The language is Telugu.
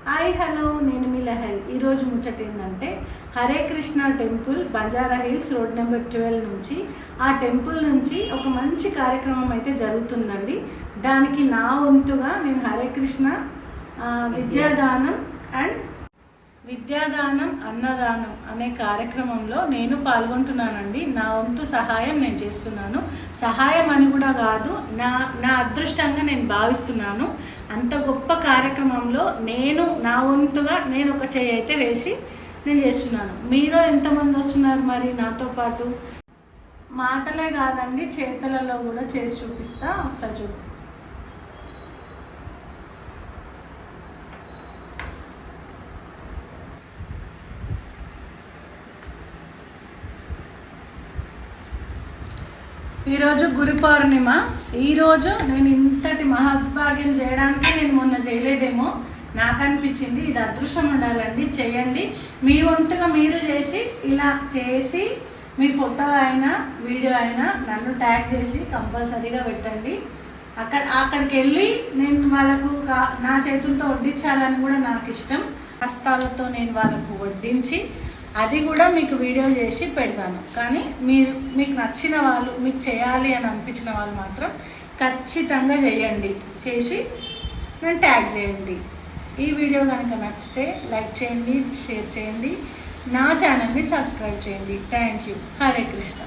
హాయ్ హలో, నేను మీ లహరి. ఈరోజు ముచ్చట ఏంటంటే Hare Krishna temple Banjara hills road number 12 నుంచి ఆ టెంపుల్ నుంచి ఒక మంచి కార్యక్రమం అయితే జరుగుతుందండి. దానికి నా వంతుగా నేను హరే కృష్ణ విద్యాదానం అన్నదానం అనే కార్యక్రమంలో నేను పాల్గొంటున్నానండి. నా వంతు సహాయం నేను చేస్తున్నాను. సహాయం అని కూడా కాదు, నా అదృష్టంగా నేను భావిస్తున్నాను. అంత గొప్ప కార్యక్రమంలో నా వంతుగా నేను ఒక చెయ్యి అయితే వేసి నేను చేస్తున్నాను. మీరు ఎంతమంది వస్తున్నారు మరి నాతో పాటు? మాటలే కాదండి, చేతలలో కూడా చేసి చూపిస్తా. ఒకసారి చూడు. ఈరోజు గురు పౌర్ణిమ. ఈరోజు నేను ఇంతటి మహాభాగ్యం చేయడానికి నేను మొన్న చేయలేదేమో నాకు అనిపించింది. ఇది అదృష్టం ఉండాలండి, చేయండి. మీ వంతుగా మీరు చేసి ఇలా చేసి మీ ఫోటో అయినా వీడియో అయినా నన్ను ట్యాగ్ చేసి కంపల్సరీగా పెట్టండి. అక్కడికి వెళ్ళి నేను వాళ్ళకు నా చేతులతో వడ్డించాలని కూడా నాకు ఇష్టం. హస్తాలతో నేను వాళ్ళకు వడ్డించి అది కూడా మీకు వీడియో చేసి పెడతాను. కానీ మీకు నచ్చిన వాళ్ళు, మీకు చేయాలి అని అనిపించిన వాళ్ళు మాత్రం ఖచ్చితంగా చేయండి. చేసి నన్ను ట్యాగ్ చేయండి. ఈ వీడియో కనుక నచ్చితే లైక్ చేయండి, షేర్ చేయండి, నా ఛానల్ని సబ్స్క్రైబ్ చేయండి. Thank you. హరే కృష్ణ.